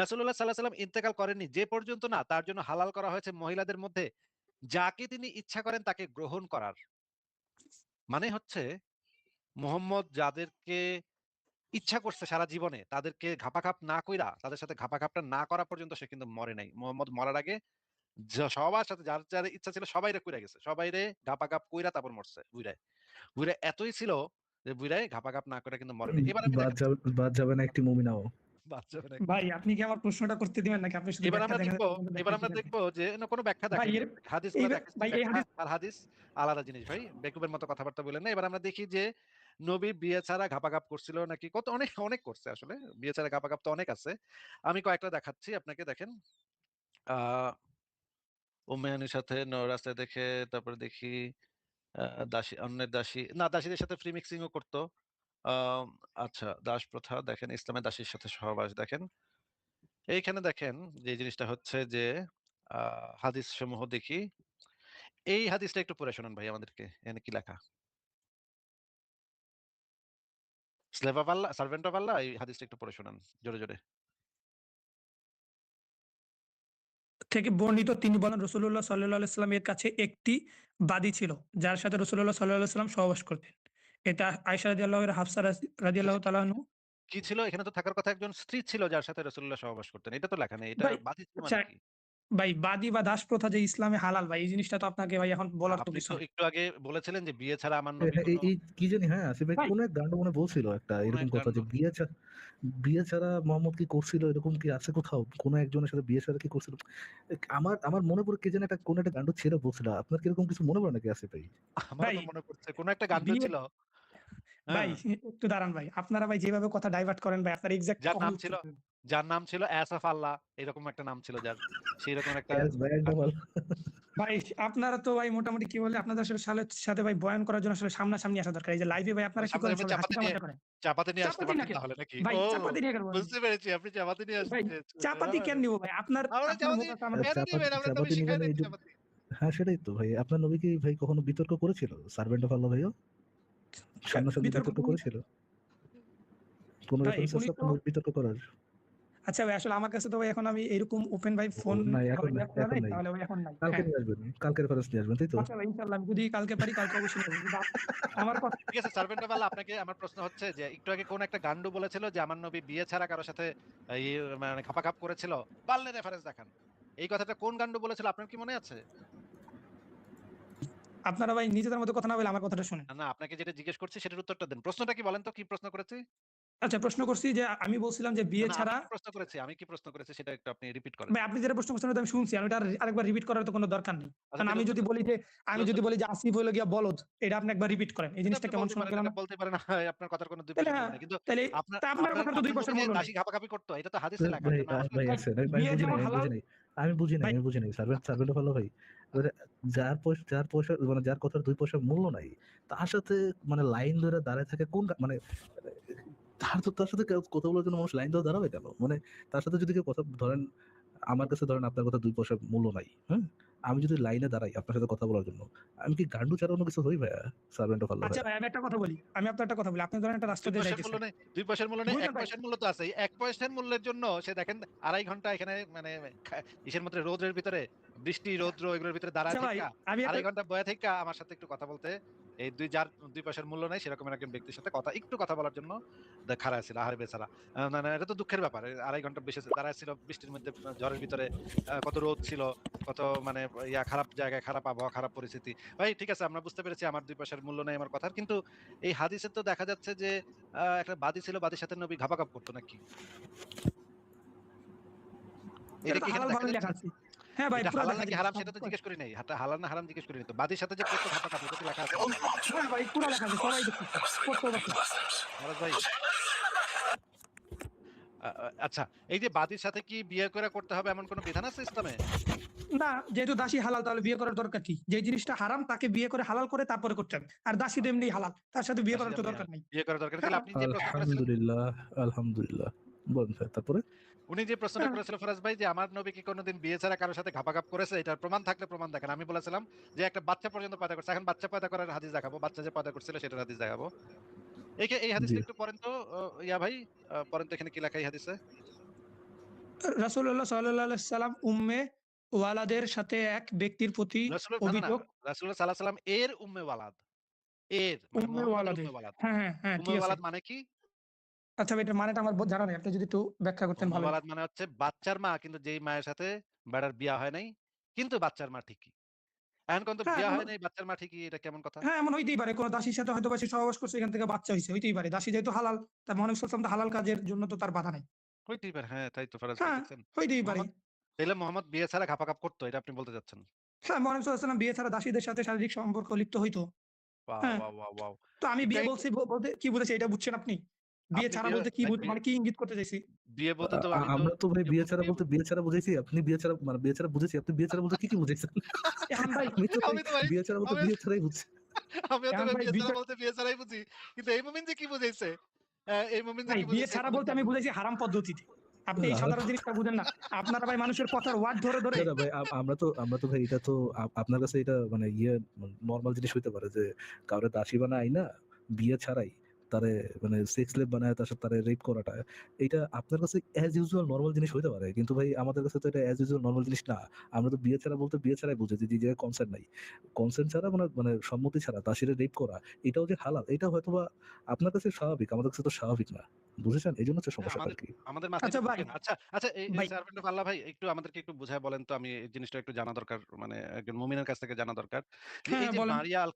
রাসূলুল্লাহ সাল্লাল্লাহু আলাইহি ওয়াসাল্লাম ইন্তেকাল করেননি যে পর্যন্ত না তার জন্য হালাল করা হয়েছে মহিলাদের মধ্যে যাকে তিনি ইচ্ছা করেন তাকে গ্রহণ করার। মানে হচ্ছে মুহাম্মদ যাদেরকে ইচ্ছা করছে সারা জীবনে তাদেরকে ঘাপাঘাপ না কইরা তাদের সাথে ঘাপাঘাপটা না করা পর্যন্ত সে কিন্তু মরে নাই। মুহাম্মদ মরার আগে সবার সাথে যার ইচ্ছা ছিল সবাইরে কইরা গেছে। সবাইরে ঘাপাঘাপ কইরা তারপর মরছে বুইড়ায়। বুইড়া এতই ছিল যে বুইড়ায় ঘাপাঘাপ না করে কিন্তু মরে নাই। এবার আমি দেখাচ্ছি বাদ যাবে না একটি মুমিনাও। বাচ্চা মানে ভাই আপনি কি আমার প্রশ্নটা করতে দিবেন নাকি আপনি শুধু এবার ব্যাখ্যা আমরা দেখেন দেখব এবার আমরা দেখাচ্ছি? দেখব যে না কোনো ব্যাখ্যা ভাই দেখাইনি। এর হাদিসগুলো এই দেখাচ্ছি ভাই এই ব্যাখ্যা হাদিস আর হাদিস আলাদা জিনিস ভাই। বেকুবের মতো কথাবার্তা বলেন না। এবার আমরা দেখি যে নবী বিয়ে ছাড়া ঘাপাঘাপ করছিল নাকি কত অনেক অনেক করছে আসলে। বিয়ে ছাড়া ঘাপাঘাপ তো অনেক আছে। আমি কয়েকটা দেখাচ্ছি আপনাকে দেখেন। আ উম্মে হানির সাথে রাস্তায় দেখে তারপরে দেখি আ দাসী অন্যের দাসী না দাসীদের সাথে ফ্রি মিক্সিং ও করত। আম আচ্ছা দাস প্রথা দেখেন ইসলামে দাসীর সাথে সহবাস দেখেন। এইখানে দেখেন যে জিনিসটা হচ্ছে যে আ হাদিস সমূহ দেখি। এই হাদিসটা একটু পড়ে শোনান ভাই আমাদেরকে। এখানে কি লেখা? Slave of Allah, servant of Allah এই হাদিসটা একটু পড়ে শোনান জোরে, জোরে। থেকে বর্ণিত তিনি বলেন রাসূলুল্লাহ সাল্লাল্লাহু আলাইহি ওয়াসাল্লামের কাছে একটি বাদী ছিল যার সাথে রাসূলুল্লাহ সাল্লাল্লাহু আলাইহি ওয়াসাল্লাম সহবাস করতেন। এটা আয়েশা রাদিয়াল্লাহু এর হাফসা আচ্ছা রাদিয়াল্লাহু কি তাআলা আনহু। কি ছিল? এখানে তো থাকার কথা একজন স্ত্রী ছিল যার সাথে রাসূলুল্লাহ সহবাস করতেন। এটা তো লেখা নেই। এটা ভাই বাদী ছিল আচ্ছা মানে কি? ভাই বাদী বা দাস প্রথা যে ইসলামে হালাল ভাই এই জিনিসটা তো আপনাকে ভাই এখন বলার তো আপনি কিছু তো নাই। একটু আগে বলেছিলেন যে বিয়ে ছাড়া আমার হ্যাঁ, নবী কোন এই কি জানি, হ্যাঁ, আসিফ ভাই ভাই কোন এক গান্ডু মনে বলছিল একটা কোন এরকম এক কথা কাণ্ড যে বিয়ে ছাড়া মোহাম্মদ কি করছিল, এরকম কি আছে কোথাও? কোন একজনের সাথে বিয়ে ছাড়া কি করছিল? আমার আমার মনে পড়ে কে যেন একটা কোন একটা গান্ডু ছেড়ে বলছিল। আপনার কি এরকম কিছু মনে পড়ে নাকি আসিফ ভাই? আমারও ভাই তো মনে পড়ছে কোন একটা গান্ড বিয়ে ছিল। ভাই হ্যাঁ? একটু দাঁড়ান ভাই। আপনারা ভাই যেভাবে কথা ডাইভার্ট করেন ভাই আপনার এক্সাক্ট যার কখন নাম ছিল উত্তর দেবেন? যার নাম ছিল আসফ আল্লাহ এরকম একটা নাম ছিল যার। সেইরকম একটা এস ব্যান্ড কাণ্ড। ভাই আপনারা তো ভাই মোটামুটি কি বলে আপনাদের আসলে সাথে ভাই বয়ান করার জন্য আসলে সামনাসামনি আসা দরকার। এই যে লাইভে ভাই আপনারা কি করেন সামনে সবাই হাসি তামাশা করেন। চাপাতি নিয়ে আসতে চাপাতি না পারতেন কেন? তাহলে নাকি? ভাই ও চাপাতি নিয়ে কেন বলেন? বুঝতে পেরেছি আপনি চাপাতি নিয়ে আসতে ভাই চেয়েছেন। চাপাতি কেন নিব ভাই? আপনার আমরা আপনার চাপাতি মুখ আমার কেন দিবেন? আমরা নবী চাপাতি নিবে শিখায় না নাই এই তো যে। চাপাতি। হ্যাঁ, সেটাই তো ভাই। আপনার নবী কি ভাই কখনো বিতর্ক করেছিল? সার্ভেন্ট অফ আল্লাহ ভাইও সামনাসামনি বিতর্ক বিতর্ক উনি করেছিল? কোন ভাই রেফারেন্স উনি আছে তো আপনার বিতর্ক করার? আচ্ছা ভাই আসলে আমার কাছে তো ভাই এখন আমি এরকম ওপেন ভাই ও ফোন নাই, এখন আমার নাই, ইয়া করা এখন নাই নাই। তাহলে ভাই এখন নাই। কালকে হ্যাঁ। নিয়ে আসবেন। কালকে রেফারেন্স নিয়ে আসবেন, তাই তো? আচ্ছা ভাই ইনশাআল্লাহ আমি যদি কালকে পারি কালকে অবশ্যই নিয়ে আসবো। কিন্তু আমার কথা ঠিক আছে সার্ভেন্ট অফ আল্লাহ আপনাকে আমার প্রশ্ন হচ্ছে যে একটু আগে কোন একটা গান্ডু বলেছিল যে আমার নবী বিয়ে ছাড়া কারো সাথে এই মানে খাপাখাপ করেছিল। পারলে রেফারেন্স দেখান। এই কথাটা কোন গান্ডু বলেছিল আপনার কি মনে আছে? আপনারা ভাই নিজেদের মধ্যে কথা না বলে আমার কথাটা শুনেন। না আপনাকে যেটা জিজ্ঞেস করছি সেটার উত্তরটা দেন। প্রশ্নটা কি বলেন তো কি প্রশ্ন করেছি? আচ্ছা প্রশ্ন করছি যে আমি বলছিলাম যে না, বিয়ে না আমি ছাড়া কি প্রশ্ন করেছি? আমি কি প্রশ্ন করেছি সেটা একটু আপনি রিপিট করেন। ভাই আপনি যেটা প্রশ্ন করছেন ওটা আমি শুনছি। আমি ওটা আরেকবার রিপিট করার তো কোনো দরকার নেই। আচ্ছা কারণ তাহলে আমি যদি উত্তরটা বলি যে তাহলে উত্তরটা যে আসিফ হইলো গিয়া বলদ, এটা আপনি একবার রিপিট করেন। এই এটা জিনিসটা আপনি কেমন বলতে শোনা পারেন, গেল এটা না? বলতে পারেন আপনার কথার কোনো ২ তাইলে পয়সা মূল্য হ্যাঁ, নাই। কিন্তু তাইলে আপনার তা আপনার আপনার কথার তো ২ আপনার নবী পয়সার যে মূল্য নাই। দাসী ঘাপাঘাপি করত এটা তো হাদিসে লেখা। ভাই এটা না আসলে ভাই ভাই আছেন। আমি বিয়ে বুঝি নাই, যেমন হালাল আমি বুঝি নাই, ভাই আমি বুঝি নাই। সার্ভেন্ট অফ আল্লাহ ভাই। এবারে যার পয়সা মানে যার কথার ২ পয়সা মূল্য নাই, তার সাথে মানে লাইন ধরে দাঁড়ায় থাকে কোন মানে তার সাথে কথা বলার জন্য মানুষ লাইন ধরে দাঁড়াবে কেন? মানে তার সাথে যদি কেউ কথা ধরেন, আমার কাছে ধরেন আপনার কথা ২ পয়সা মূল্য নাই। হ্যাঁ? আমি যদি লাইনে দাঁড়াই আপনার সাথে কথা বলার জন্য, আমি কি গান্ডু ছাড়া অন্য কিছু হই ভাইয়া? সার্ভেন্ট অফ আল্লাহ আচ্ছা ভাইয়া। ভাই আমি একটা কথা বলি। আমি আপনার একটা কথা বলি। আপনি ধরেন একটা রাস্তা ২ দিয়ে পয়সার মূল্য যাইতেছেন। নেই, ২ পয়সার মূল্য নেই, ১ বুঝলেন ভাই? পয়সার মূল্য তো আছে। এই ১ পয়সার মূল্যের জন্য সে দেখেন ২.৫ ঘন্টা এখানে মানে ইসের মধ্যে রৌদ্রের ভিতরে বৃষ্টি, রৌদ্র এগুলোর ভিতরে দাঁড়ায় আচ্ছা ভাই থাইকা আমি একটা ২.৫ ঘন্টা বইয়া থাইকা আমার সাথে একটু কথা বলতে এই যার ২ পয়সার মূল্য নাই সেরকম একজন ব্যক্তির সাথে একটু কথা বলার জন্য খাড়ায় ছিল। আহারে বেচারা। মানে এটা তো দুঃখের ব্যাপার। ২.৫ ঘন্টা বেশি দাঁড়ায় ছিল বৃষ্টির মধ্যে, ঝড়ের ভিতরে, কত রোদ ছিল, কত মানে খারাপ জায়গায়, খারাপ আবহাওয়া, খারাপ পরিস্থিতি। ভাই ঠিক আছে, আমরা বুঝতে পেরেছি আমার ২ পয়সার মূল্য নাই আমার কথার। কিন্তু এই হাদিসে তো দেখা যাচ্ছে যে একটা বাদী ছিল, বাদীর সাথে নবী ঘাপাঘাপ করতো নাকি? এটা এটা তো কি এখানে হালাল দেখা ভাবে যাচ্ছে? লেখা আছে। হ্যাঁ ভাই, এটা পুরা হালাল লেখা নাকি আছে। হারাম সেটা তো জিজ্ঞেস করি নাই। হালাল না হারাম জিজ্ঞেস করি নাই তো। বাদীর সাথে যে করতো ঘাপাঘাপ, এটা কি লেখা আছে? হ্যাঁ ভাই, পুরা লেখা আছে। সবাই দেখতেছে। করতেও পারতেছে। ফরাজ ভাই, আচ্ছা, এই যে বাদীর সাথে কি বিয়ে করে করতে হবে এমন কোন বিধান আছে ইসলামে? না, যেহেতু দাসী হালাল তাহলে বিয়ে করার দরকার কি? যে জিনিসটা হারাম তাকে বিয়ে করে হালাল করে তারপরে করতে হবে। আর দাসী তো এমনিই হালাল। তার সাথে বিয়ে দাসী করার তো জামে দরকার নাই। বিয়ে করা দরকার। তাহলে হ্যাঁ, আপনি যে প্রশ্ন করেছিলেন, আলহামদুলিল্লাহ, আলহামদুলিল্লাহ। বলেন ভাই, তারপরে? উনি যে প্রশ্নটা হ্যাঁ। করেছিল ফরাজ ভাই, যে আমার নবী কি কোনোদিন বিয়ে ছাড়া কারো সাথে ঘাপাঘাপ করেছে, এটার প্রমাণ থাকলে প্রমাণ দেখান। আমি বলেছিলাম যে একটা বাচ্চা পর্যন্ত পয়দা করছে। এখন বাচ্চা পয়দা করার হাদিস দেখাবো, বাচ্চা যে পয়দা করছিল সেটার হাদিস দেখাবো। এই জি। হাদিসটা একটু পড়েন তো, ভাই, পড়েন তো এখানে কি লেখা এই হাদিসে? রাসূলুল্লাহ সাল্লাল্লাহু আলাইহি সাল্লাম উম্মে ওয়ালাদের সাথে এক ব্যক্তির প্রতি না, না, না, অভিযোগ রাসূলুল্লাহ সাল্লাল্লাহু আলাইহি সাল্লাম এর উম্মে ওয়ালাদ, এর মানে উম্মে মুহাম্মদের ওয়ালাদের। উম্মে ওয়ালাদ। হ্যাঁ, হ্যাঁ, হ্যাঁ, উম্মে ঠিক আছে। ওয়ালাদ মানে কি? আচ্ছা ভাই, এটার মানেটা আমার জানা নেই। আপনি যদি একটু ব্যাখ্যা করতেন উম্মে ভালো হইতো। ওয়ালাদ মানে হচ্ছে বাচ্চার মা, কিন্তু যেই মায়ের সাথে বেড়ার বিয়া হয় নাই, কিন্তু বাচ্চার মা ঠিকই। এখন কোন তো হ্যাঁ, বিয়া এমন হয় নাই, বাচ্চার মা ঠিকই, এটা কেমন কথা? হ্যাঁ, এমন হইতেই পারে। কোন দাসীর সাথে হয়তোবা সে সহবাস করছে, এখান থেকে বাচ্চা হইছে। হইতেই পারে। দাসী যেহেতু হালাল, তার মহানবী সাল্লাল্লাহু আলাইহি ওয়াসাল্লাম তো হালাল কাজের জন্য তো তার বাধা নাই। হইতেই পারে। হ্যাঁ, তাই তো ফরাজ ভাই, হ্যাঁ, দেখছেন? হইতেই পারে। মোহাম্মদ তাইলে মোহাম্মদ বিয়ে ছাড়া ঘাপাঘাপ করতো, এটা আপনি বলতে চাচ্ছেন? হ্যাঁ, মহানবী সাল্লাল্লাহু আলাইহি ওয়াসাল্লাম বিয়ে ছাড়া দাসীদের সাথে শারীরিক সম্পর্ক লিপ্ত হইতো। ওয়াও, হ্যাঁ, ওয়াও, ওয়াও, ওয়াও! তো আমি একটু বিয়ে একটু বলছি বলতে কি বুঝাইছি এটা বুঝছেন আপনি? বিয়ে আপনি ছাড়া বিয়ে বলতে কি ভাই মানে কি ইঙ্গিত করতে চাইছি? বিয়ে বলতে তো আমি তো আমরা তো ভাই বিয়ে বিয়ে বলতে ছাড়া বলতে বিয়ে ছাড়া বুঝাইছি। আপনি বিয়ে ছাড়া মানে বিয়ে ছাড়া বুঝেছি। আপনি বিয়ে ছাড়া বলতে কি বুঝাইছেন? এখন ভাই আমি তো ভাই আমি তো ভাই বিয়ে ছাড়া বলতে আমি বিয়ে ছাড়াই বুঝছি। আমিও তো এখন ভাই ভাই বিয়ে ছাড়া বিষয় বলতে বিয়ে ছাড়াই বুঝি। কিন্তু এই মোমিন যে কি বুঝাইছে? এই মোমিন যে ভাই কি বিয়ে বুঝাইছে ছাড়া একটু বলতে যদি আমি বলেন। বুঝাইছি হারাম পদ্ধতিতে। আপনি এই না, সাধারণ জিনিসটা বুঝেন না। আপনারা ভাই মানুষের কথার ওয়ার্ড ধরে না ভাই আমরা তো ভাই এটা তো আপনার কাছে এটা মানে নরমাল জিনিস হইতে পারে যে কাউরে দাসী বানায় আইনা বিয়ে ছাড়াই তারে মানে সেক্স স্লেভ বানায় তার সাথে তারে রেপ করাটা এটা আপনার কাছে অ্যাজ ইউজুয়াল নরমাল জিনিস হইতে পারে। কিন্তু ভাই আমাদের কাছে তো এটা অ্যাজ ইউজুয়াল নরমাল জিনিস না। আমরা তো বিয়ে ছাড়া বলতে বিয়ে ছাড়াই বুঝি যে যে জায়গায় কনসেন্ট নাই। কনসেন্ট ছাড়া মানে সম্মতি ছাড়া দাসীরে রেপ করা এটাও যে হালাল এটা হয়তোবা আপনার কাছে স্বাভাবিক, আমাদের কাছে তো স্বাভাবিক না। বুঝেছেন? এইজন্য হচ্ছে হ্যাঁ, সমস্যাটা আমাদের আরকি। আমাদের মাথায় আচ্ছা এটা ভাই, ঢুকে না। আচ্ছা, আচ্ছা, এই ভাই সার্ভেন্ট অফ আল্লাহ ভাই, একটু আমাদেরকে একটু বুঝায় বলেন তো, আমি এই জিনিসটা একটু জানা দরকার, মানে একজন মুমিনের কাছ থেকে জানা দরকার। যে হ্যাঁ, এই যে বলেন। মারিয়া আল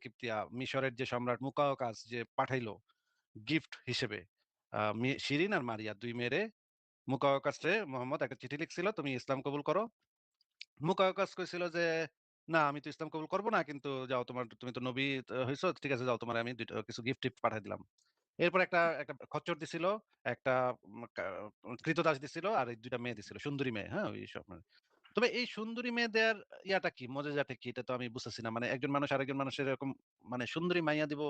কিপ্তিয়া মিশরের যে সম্রাট মুকাওকাস যে পাঠাইলো গিফট হিসেবে শিরিন আর মারিয়া ২ মেয়েরে মুকাওকাসরে মোহাম্মদ একটা চিঠি লিখছিল, তুমি ইসলাম কবুল করো। মুকাওকাস কইছিল যে, "না, আমি তো ইসলাম কবুল করব না। কিন্তু যাও, তুমি তো নবী হইছো। ঠিক আছে, যাও, তোমারে আমি কিছু গিফট-টিফট পাঠায় দিলাম।" এরপর একটা একটা খচ্চর দিছিল, একটা ক্রীতদাস দিছিল, আর এই ২ টা মেয়ে দিছিল। সুন্দরী মেয়ে, হ্যাঁ? ওইসব মানে। তবে এই সুন্দরী মেয়েদের ইয়াটা কি? মজাজাটা কি? এটা তো আমি বুঝতেছি না। মানে একজন মানুষ আরেকজন মানুষের এরকম মানে সুন্দরী মাইয়া দিব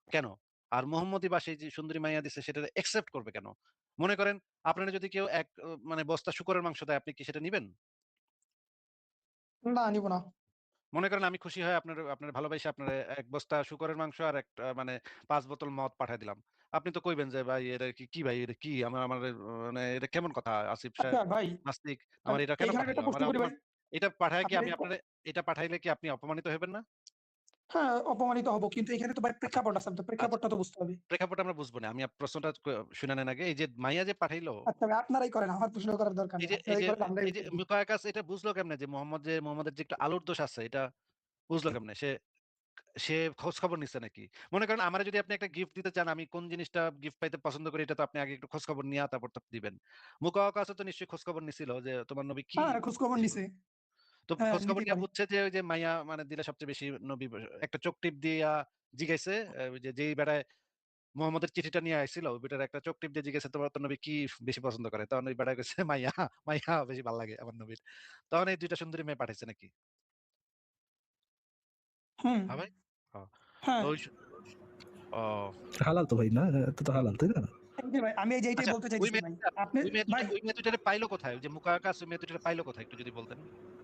কেন? আর মোহাম্মদই বা সেই যে সুন্দরী মাইয়া দিছে সেটারে অ্যাকসেপ্ট করবে কেন? মনে করেন আপনারে যদি কেউ মানে বস্তা শূকরের মাংস দেয়, আপনি কি সেটা নিবেন? না, নিব না। মনে করেন আমি খুশি হয়ে আপনার ভালোবাসে আপনার ১ বস্তা শূকরের মাংস আর মানে ৫ বোতল মদ পাঠায় দিলাম। আপনি তো কইবেন যে, "ভাই এটা কি ভাই এটা কি? আমার মানে এটা কেমন কথা আসিফ সাহেব? আচ্ছা ভাই, নাস্তিক, আমার এটা কেন এইখানে আমি পাঠাইলো? একটা প্রশ্ন আমারে করি ভাই। অপমান।" এটা পাঠায় কি আপনি আমি আপনারে এটা পাঠাইলে কি আপনি অপমানিত হইবেন না? হ্যাঁ, অপমানিত হব। কিন্তু এখানে তো ভাই আচ্ছা, প্রেক্ষাপট আছে। তো আচ্ছা, প্রেক্ষাপটটা তো বুঝতে হবে। প্রেক্ষাপট আমরা বুঝব না। আমি প্রশ্নটা শুনে নেন আগে। এই যে মাইয়া যে পাঠাইলো, আচ্ছা ভাই, আপনারাই করেন। আমার প্রশ্ন করার দরকার এই নেই। যে এই আপনারাই যে করেন, আমরাই এই যে উত্তর দিই। মুকায়কাস এটা বুঝলো কেমনে যে মোহাম্মদের যে একটু আলুর দোষ আছে, এটা বুঝলো কেমনে? সে সে খোঁজ খবর নিচ্ছে নাকি? মনে করেন আমারে যদি আপনি একটা গিফট দিতে চান, আমি কোন জিনিসটা গিফট পাইতে পছন্দ করি, এটা তো আপনি আগে একটু খোঁজ খবর নিয়া তারপর তো দিবেন। মুকাওকাসও তো নিশ্চয়ই খোঁজ খবর নিছিল যে তোমার নবী কি হ্যাঁ, খোঁজখবর ছিল। নিছে। তো হ্যাঁ, খোঁজ খবর নিতেই নিয়ে পারে। বুঝছে যে ওই যে মাইয়া মানে দিলে সবচেয়ে বেশি নবী একটা চোখ টিপ দিয়া জিগাইছে, ওই যে যেই বেটায় মোহাম্মদের চিঠিটা নিয়ে আইছিল, ওই বেটার একটা চোখ টিপ দিয়ে জিজ্ঞাসা, তোমার তোর নবী কি বেশি পছন্দ করে? তখন ওই বেটা কইছে, মাইয়া, মাইয়া বেশি ভাল লাগে আমার নবীর। তখন এই ২ টা সুন্দরী মেয়ে পাঠাইছে নাকি? হুম, হ্যাঁ ভাই? হ্যাঁ। তো হ্যাঁ। ওই ও হালাল তো ভাই না? এটা তো হালাল, তাই না? জি ভাই, আমি এই যে এইটাই আচ্ছা, বলতে ওই চাইতেছি মেয়ে ভাই। দুইটা আপনি ভাই, ওই মেয়ে দুইটারে পাইলো কোথায়? ওই যে মুকাররাকাস ওই মেয়ে দুইটারে পাইলো কোথায়? একটু যদি বলতেন।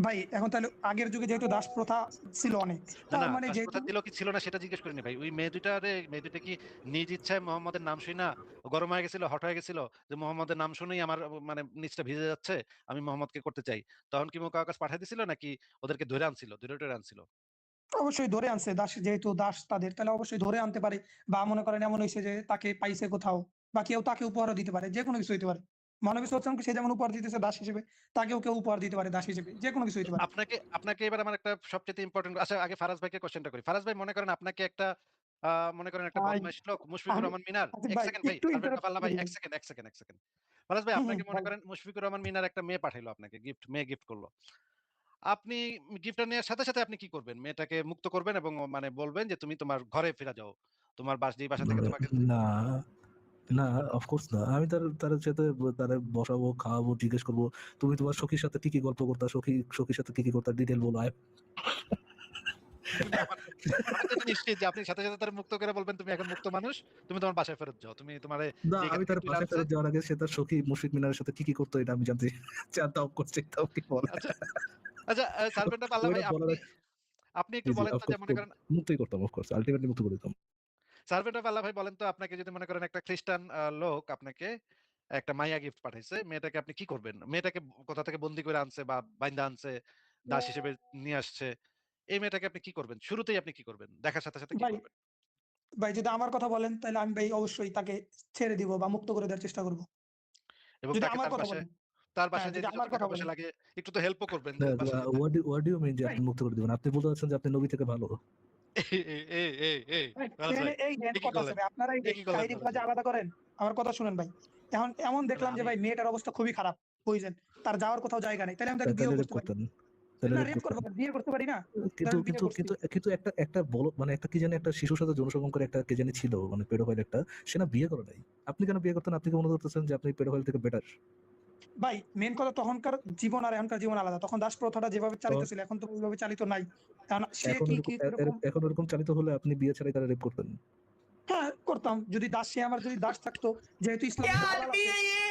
ভাই এখন তাহলে আগের যুগে যেহেতু দাস প্রথা ছিল অনেক। না, তার না, মানে যেহেতু দাসপ্রথা ছিল কি ছিল না সেটা জিজ্ঞেস করিনি ভাই। ওই মেয়ে দুইটা কি নিজ ইচ্ছায় মোহাম্মদের নাম শুইনা গরম হয়ে গেছিল, হট হয়ে গেছিল যে মোহাম্মদের নাম শুনেই আমার মানে নিচটা ভিজে যাচ্ছে, আমি মোহাম্মদকে করতে চাই। তখন কি মুকাররাকাস পাঠায় দিছিল নাকি ওদেরকে ধইরা আনছিল, ধইরা টইরা আনছিল? অবশ্যই ধরে আনছে দাস, যেহেতু দাস তাদের, তাহলে অবশ্যই ধরে আনতে পারে। বা মনে করেন এমন হইছে যে তাকে পাইছে কোথাও, বা কেউ তাকে উপহারও দিতে পারে। যেকোনো কিছু হইতে পারে। মহানবী সাল্লাল্লাহু আলাইহি ওয়াসাল্লামকে সে যেমন উপহার দিতেছে দাস হিসেবে, তাকেও কেউ উপহার দিতে পারে দাস হিসেবে। যেকোনো কিছু তো হইতে পারে। আপনাকে আপনাকে এবার আমার একটা সবচাইতে ইম্পোর্টেন্ট, আচ্ছা আগে ফারাজ ভাইকে কোয়েশ্চেনটা করি। ফারাজ ভাই, মনে করেন আপনাকে একটা মনে করেন একটা ভাই বদমাইশ লোক মুশফিকুর আমি রহমান মিনার, আসিফ ১ ভাই সেকেন্ড ভাই, একটু সার্ভেন্ট অফ ইন্টারাপ্ট আল্লাহ ভাই, করি ১ ভাই। Second, ১ second, ১ second. ফারাজ ভাই, হুম, হুম আপনাকে মনে ভাই। করেন মুশফিকুর রহমান মিনার একটা মেয়ে পাঠাইলো আপনাকে গিফট, মেয়ে গিফট করলো। আপনি গিফটটা নেওয়ার সাথে, সাথে আপনি কি করবেন? মেয়েটাকে মুক্ত করবেন এবং মানে বলবেন যে তুমি তোমার ঘরে ফিরে যাও। তোমার যেই বাসা থেকে তোমাকে না, না, অফ কোর্স না। আমি তার সাথে তারে বসাবো, খাওয়াবো, জিজ্ঞেস করব, "তুমি তোমার সখীর সাথে কি, কি গল্প করতা? সখীর সাথে কি, কি করতা? ডিটেইল বলো।" কিন্তু আমি তো এটা নিশ্চিত যে আপনি সাথে, সাথে তারে মুক্ত করে বলবেন তুমি এখন মুক্ত মানুষ। তুমি তোমার বাসায় ফেরত যাও। তুমি তোমারে না, যেখান আমি থেকে তার তুইলা বাসায় আনছে। ফেরত যাওয়ার আগে সে তার সখী মুশফিক মিনারের সাথে কি, কি করতো এটা আমি জানতাম করছি তাও কি বলে। আচ্ছা, আচ্ছা, সার্ভেন্ট অফ আল্লাহ ওইটা ভাই, বলার আপনি আগে আপনি জি, একটু জি, বলেন অফ তো যে কোর্স মনে করেন মুক্তই করতাম, অফ কোর্স আল্টিমেটলি মুক্ত করে দিতাম। সার্ভেন্ট অফ আল্লাহ ভাই বলেন তো, আপনাকে যদি মনে করেন একটা খ্রিস্টান লোক আপনাকে একটা মাইয়া গিফট পাঠাইছে, মেয়েটাকে আপনি কি করবেন? মেয়েটাকে কোথা থেকে বন্দি করে আনছে বা বাইন্ধা আনছে, দাস হিসেবে নিয়ে আসছে। এই মেয়েটাকে আপনি কি করবেন? শুরুতেই আপনি কি করবেন? দেখার সাথে, সাথে কি ভাই, করবেন? ভাই যদি আমার কথা বলেন তাহলে আমি ভাই অবশ্যই তাকে ছেড়ে দিব বা মুক্ত করে দেওয়ার চেষ্টা করব। এবং যদি তাকে আমার তার কথা বাসায় বলেন। তার হ্যাঁ, বাসায় যদি যেতে যত আমার কথা টাকা পয়সা বলেন। লাগে একটু তো হেল্পও করবেন না, বাসায় যেতে। হোয়াট ডু ইউ মিন যে ভাই আপনি মুক্ত করে দিবেন? আপনি বলতে চাচ্ছেন যে আপনি নবী থেকে ভালো? এই, ভাই, ফারাজ ভাই, এখানে এই এ নেট কি কথা আছে করলেন? ভাই। আপনারা এই এ যে কি করলেন ফারাজ কাহিনীগুলো যে ভাই? আলাদা করেন, আমার কথা শুনেন ভাই। এখন এমন মানে দেখলাম যে আমি ভাই মেয়েটার অবস্থা খুবই খারাপ। বুঝছেন? তার যাওয়ার কোথাও জায়গা নেই। তাইলে আমি তাকে তাইলে বিয়েও রেপ করতে পারি। করতেন। তাইলে না, রেপ রেপ করব করতেন। না, বিয়ে করতে পারি না? কিন্তু ধরেন বিয়ে কিন্তু করছি। কিন্তু কিন্তু একটা বড় মানে একটা কি জানি একটা শিশুর সাথে যৌন করে একটা কে জানি ছিল মানে পেডোফাইল একটা, সে না বিয়ে করে নাই। আপনি কেন বিয়ে করতেন? আপনি কি মনে করতেছেন যে আপনি পেডোফাইল থেকে বেটার? ভাই মেইন কথা তখনকার জীবন আর এখনকার জীবন আলাদা। তখন দাস প্রথাটা যেভাবে চালিত তখন ছিল এখন তো ওইভাবে চালিত নাই। কারণ সে এখন কি, এরকম কি কিরকম এখন ওরকম চালিত হলে আপনি বিয়ে ছাড়াই তারা রেপ করতেন। হ্যাঁ, করতাম। যদি দাস সে আমার যদি দাস থাকতো, যেহেতু ইসলামে क्या তো হালাল आदमी আছে। है ये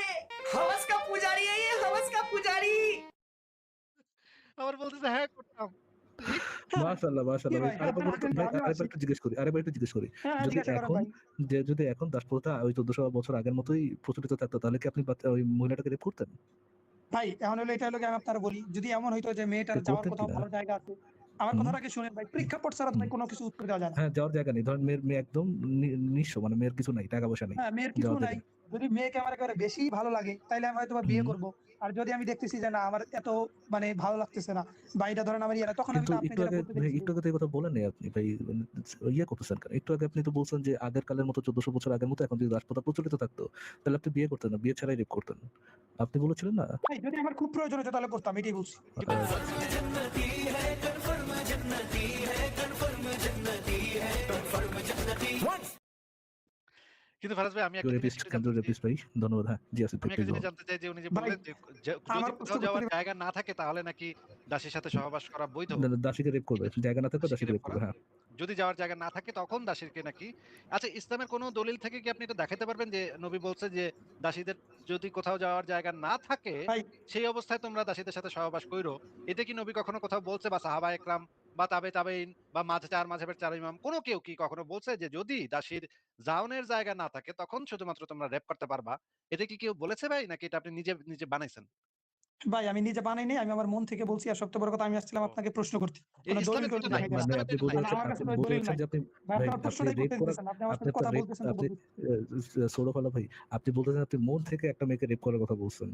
हवस का पुजारी है ये हवस का पुजारी আবার বলতেছে হ্যাঁ করতাম। হ্যাঁ, মাশাআল্লাহ, কি মাশাআল্লাহ ভাই। ভাই আরেকবার বলুন তো আপনি ভাই, আমিও আরেকবার আছি। একটু জিজ্ঞেস করি। হ্যাঁ, যদি জিজ্ঞাসা করেন এখন ভাই। যদি এখন দাসপ্রথা ওই ১৪০০ বছর আগের মতোই প্রচলিত থাকতো তাহলে কি আপনি ওই মহিলাটাকে রেপ করতেন? ভাই এখন হলো এটা হলো গিয়ে আমি আপনারে বলি, যদি এমন হইতো যে মেয়েটার যাওয়ার করতেন কোথাও কিনা? ভালো জায়গা আছে। আমার হুম, কথাটাকে শুনেন ভাই, প্রেক্ষাপট ছাড়া তো হুম। ভাই কোনো কিছু উত্তর দেওয়া যায় না। হ্যাঁ, যাওয়ার জায়গা নেই। ধরেন মেয়ে একদম নিঃস্ব মানে মেয়ের কিছু নাই, টাকা পয়সা নেই। হ্যাঁ, মেয়ের কিছু যাওয়ার জায়গা নাই। নেই। যদি মেয়েকে আমার একেবারে বেশিই ভালো লাগে, তাইলে আমি হয়তোবা বিয়ে হুম। করব। আর যদি আমি দেখতেছি যে না আমার এত মানে ভালো লাগতেছে না, বা এটা ধরেন আমার ইয়ে না, তখন আমি কিন্তু তো আপনি যেটা বলতে দেখছি। একটু আগে তো এই কথা বলেন নাই আপনি ভাই, মানে ইয়ে করতেছেন কেন? একটু আগে আপনি তো বলছেন যে আগের কালের মতো ১৪০০ বছর আগের মতো এখন যদি দাসপ্রথা প্রচলিত থাকতো, তাহলে আপনি বিয়ে করতেন না, বিয়ে ছাড়াই রেপ করতেন। আপনি বলেছিলেন না? ভাই যদি আমার খুব প্রয়োজন হতো তাহলে করতাম, এটাই বলছি। কিন্তু কিন্তু ফারাজ ভাই, আমি একটা জিনিস রেপিস্ট একটু কেন জানতে চাই। রেপিস্ট ভাই? ধন্যবাদ। হ্যাঁ, জি আসিফ ভাই হ্যাঁ, আমি একটা প্লিজ জিনিস বলুন। জানতে চাই যে উনি যে ভাই বললেন যে যদি আমার প্রশ্ন কোথাও করতে যাওয়ার দিবেন? জায়গা না থাকে তাহলে নাকি দাসীর সাথে সহবাস করা বৈধ। না, না, দাসীকে রেপ করবে। জায়গা না থাকলে দাসীকে দাসীকে রেপ রেপ করা। করবে। হ্যাঁ। যদি যাওয়ার জায়গা না থাকে তখন দাসীকে নাকি। আচ্ছা, ইসলামের কোন দলিল থেকে কি আপনি এটা দেখাতে পারবেন যে নবী বলছে যে দাসীদের যদি কোথাও যাওয়ার জায়গা না থাকে ভাই সেই অবস্থায় তোমরা দাসীদের সাথে সহবাস কইরো। এটা কি নবী কখনো কোথাও বলছে, বা সাহাবায়ে কেরাম বা তাবেঈন বা চার মাযহাবের চার ইমাম কোন কেউ কি কখনো বলছে যে যদি দাসীর জাওনের জায়গা না থাকে তখন শুধুমাত্র তোমরা রেপ করতে পারবা? এটা কি কেউ বলেছে ভাই, নাকি এটা আপনি নিজে নিজে বানাইছেন? ভাই আমি নিজে বানাই নাই। আমি আমার মন থেকে বলছি। আর সবচেয়ে বড় কথা আমি আসছিলাম ও, আপনাকে প্রশ্ন করতে। কোন ইসলামে দলিল তো এটা টলিল নাই। দেখাইতে না। মানে ইসলামে তো আপনি এটা বলতে নাই। কারণ আমার কাছে কোনো দলিল নাই। চাচ্ছেন ভাই ভাই আপনি আমার আপনি প্রশ্নটাই রেপ করতে করার দিতেছেন না। আপনি আমার আপনি সাথে আপনার কথা রেপ বলতেছেন তো আপনি বলতেছেন। সৌরভ আলা ভাই, আপনি বলতেছেন আপনি মন থেকে একটা মেয়েকে রেপ করার কথা বলছেন।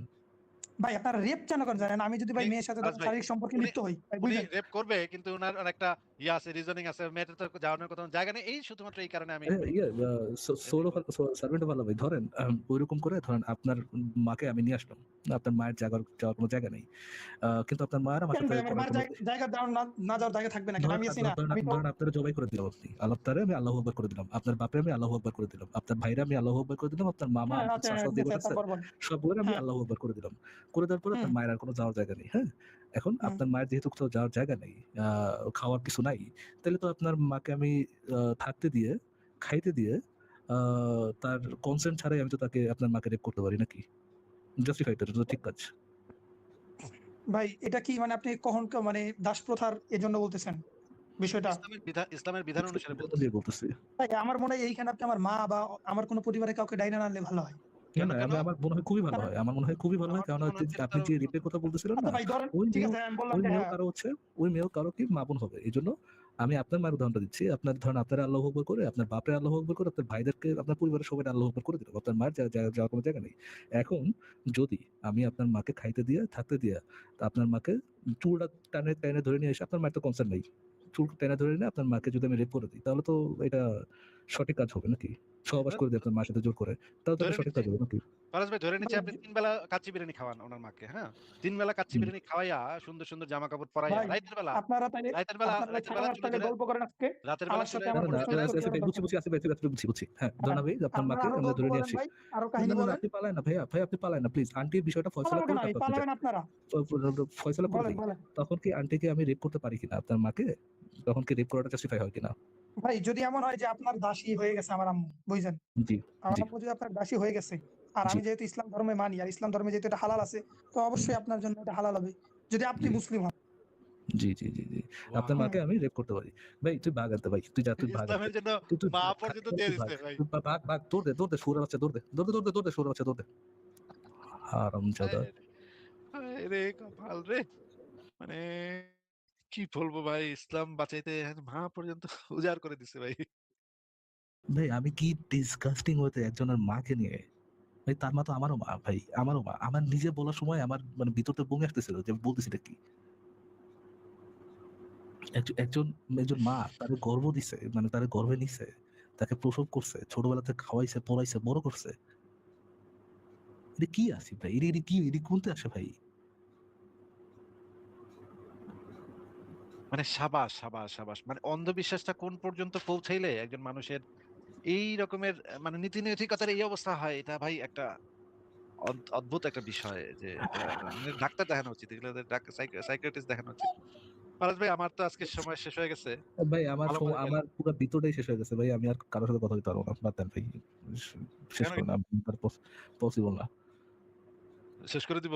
ভাই আপনারা রেপ কেন করেন জানেন? আমি যদি ভাই উনি মেয়ের সাথে ফারাজ ধরেন ভাই, শারীরিক সম্পর্কে উনি লিপ্ত হই, ভাই উনি বুঝলেন? রেপ করবে কিন্তু উনার অনেকটা ইয়ে আছে, রিজনিং আছে। মেয়েটার তো যাওয়ানোর কোনো জায়গা নেই। এই শুধুমাত্র এই কারণে আমি একটু ইয়ে এটাই বললাম। সার্ভেন্ট ভালো ভাই ধরেন ঐরকম করে ধরেন আপনার মাকে আমি নিয়ে আসলাম। আপনার মায়ের যাওয়ার কোনো জায়গা নেই। কিন্তু আপনার মায়ের আমার কেন সাথে ভাই আমার করার মার কোনো জায়গা দেওয়ার না যাওয়ার জায়গা থাকবে না কেন? আমি আছি না। আমি তো ধরেন আপনারা জবাই করে দিলাম আপনি। আল্লাহরে আমি আল্লাহু আকবার করে দিলাম। আপনার বাপরে আমি আল্লাহু আকবার করে দিলাম। আপনার ভাইরে আমি আল্লাহু আকবার করে দিলাম। আপনার মামা, হ্যাঁ, আচ্ছা হ্যাঁ, চাচা ঠিক দিয়ে আছে। বসাচ্ছে তারপর বলেন। সবগুলোরে আমি হ্যাঁ, আল্লাহু আকবার করে দিলাম। করে দেওয়ার পরে হুম, আপনার মায়ের আর কোনো যাওয়ার জায়গা নেই। হ্যাঁ? এখন হুম। আপনার মায়ের যেহেতু কোথাও যাওয়ার জায়গা নেই, খাওয়ার কিছু নাই, তাইলে তো আপনার মাকে আমি থাকতে দিয়ে, খাইতে দিয়ে, আ তার কনসেন্ট ছাড়াই আমি তো আপনার মাকে রেপ করতে পারি নাকি? জাস্টিফাইড তো, এটা তো ঠিক কাজ। ভাই এটা কি মানে আপনি কখন মানে দাস প্রথার এজন্য বলতেছেন বিষয়টা? ইসলামের বিধান অনুসারে জন্য বলতেছি। দিয়ে বলতেছি। ভাই আমার মনে হয় এইখানে আপনি আমার মা বা আমার কোনো পরিবারের কাউকে ডাইনা না আনলে ভালো হয়। না, কেন, না, কেন? আমার মনে হয় খুবই ভালো কারণ হয়। আমার মনে হয় খুবই ভালো হয়। আমার কারণ তো মনে হচ্ছে আপনি এটা যে রেপের কথা বলতেছিলেন আচ্ছা না? ভাই ধরেন ওই ঠিক মেয়েও আছে আমি বললাম ওই যে মেয়েও হ্যাঁ, কারো হচ্ছে ওই মেয়েও কারো কি মা-বোন হবে। এজন্য আমি আপনার মায়ের উদাহরণটা দিচ্ছি। আপনার ধরেন আপনারা আল্লাহু আকবার করে, আপনার বাপরে আল্লাহু আকবার করে, আপনার ভাইদেরকে, আপনার পরিবারের সবাইকে আল্লাহু আকবার করে দিলেন। আপনার মায়ের যাওয়ার কোনো জায়গা নেই। এখন যদি আমি আপনার মাকে খাইতে দিয়া, থাকতে দিয়া, তা আপনার মাকে চুলটা টেনে ধরে নিয়ে এসে, আপনার মায়ের তো কনসার্ন নাই। চুল টেনে ধরে নিয়ে আপনার মাকে যদি আমি রেপ করে দিই, তাহলে তো এটা সঠিক কাজ হবে নাকি? সহবাস করে দিই আপনার মার সাথে জোর করে। তাহলে তো ধরে এটা সঠিক নিচ্ছি কাজ হবে নাকি? ফারাজ ভাই, ধরে নিচ্ছি ভাই আপনি ৩ বেলা কাচ্চি বিরিয়ানি খাওয়ান উনার মাকে, হ্যাঁ? 3 বেলা কাচ্চি হুম। বিরিয়ানি খাওয়াইয়া সুন্দর, সুন্দর জামা-কাপড় পরাইয়া ভাই, রাইতের বেলা আপনারা তাইলে রাতের বেলা চুলে ধরে গল্প করেন আজকে। রাতের বেলা আমার চুলে সাথে না, আমার না, না, পড়তে প্রশ্নের ধরে উত্তর আসিফ ভাই দেওয়ার বুঝছি, দরকার বুঝছি, আসিফ ভাই বুঝছি। হ্যাঁ, হ্যাঁ, ধরেন ভাই আপনার আপনারা মাকে আরো আমরা গল্প ধরে নিয়ে বলেন আসি। ভাই, আরো না, কাহিনী না, না, বলেন। আপনি পালায়েন না ভাইয়া, আপনি পালায়েন না প্লিজ। আন্টির বিষয়টা ফয়সালা পালাবো করে কেন? তারপর আপনি যান। পালাবেন আপনারা। ফয়সালা করে বলেন, দেই। বলেন। তখন কি আন্টিকে আমি রেপ করতে পারি কিনা আপনার মাকে? তখন কি রেপ করাটা জাস্টিফাই হয় কিনা? ভাই, যদি এমন হয় যে আপনার দাসী হয়ে গেছে আমার আম্মু, বুঝছেন? জি, আমার জি, আম্মু যদি আপনার দাসী হয়ে গেছে, আর জি, আমি যেহেতু ইসলাম ধর্মে মানি, আর ইসলাম ধর্মে যেহেতু এটা হালাল আছে, তো হুম, অবশ্যই আপনার জন্য এটা হালাল হবে। যদি আপনি জি, মুসলিম হন। জি। আপনার ওয়াও! হুম। মাকে আমি রেপ করতে পারি। ভাই তুই ভাগ আনতে ভাই। তুই ভাগ আনতে। ইসলামের জন্য তুই মা ভাগ, পর্যন্ত খালি দিয়ে তুই ভাগ। দিছে ভাই। তুই ভাগ, দৌড় দে, শুয়োরের বাচ্চা দৌড় দে। শুয়োরের বাচ্চা দৌড় দে। হারামজাদা। হায়রে, হায়রে কপাল রে! মানে কি বলবো ভাই, ইসলাম বাঁচাইতে মা পর্যন্ত উজাড় করে দিছে ভাই। ভাই আমি কি ডিসগাস্টিং হতে একজনের মাকে নিয়ে। ভাই তার মা তো আমারও মা ভাই, আমারও মা। আমার নিজে বলার সময় আমার মানে ভিতর থেকে বমি আসতেছিল যে আমি বলতেছিটা কি? একজন মা তারে গর্ভ দিছে, মানে তারে গর্ভে নিছে, তাকে প্রসব করছে, ছোটবেলা থেকে খাওয়াইছে, পড়াইছে, বড় করছে। এটা কি আসিফ ভাই? এটা কি? এটা কোনতে আসে ভাই? মানে সাবাস। মানে অন্ধবিশ্বাসটা কোন পর্যন্ত পৌঁছাইলে একজন মানুষের এই রকমের মানে নীতি নৈতিকতার এই অবস্থা হয়, এটা ভাই একটা অদ্ভুত একটা বিষয় যে এটা মানে ডাক্তার দেখানো উচিত, এগুলো সাইকিয়াট্রিস্ট দেখানো উচিত। ফারাজ ভাই, আমার তো আজকে সময় শেষ হয়ে গেছে। ভাই ভালো মজা আমার পাইলাম। পুরা ভিতরটাই শেষ হয়ে গেছে ভাই। আমি আর কারো সাথে কথা বলতে পারবো না। বাদ দেন ভাই। শেষ কেন করেন। পসিবল না। শেষ করে দিব?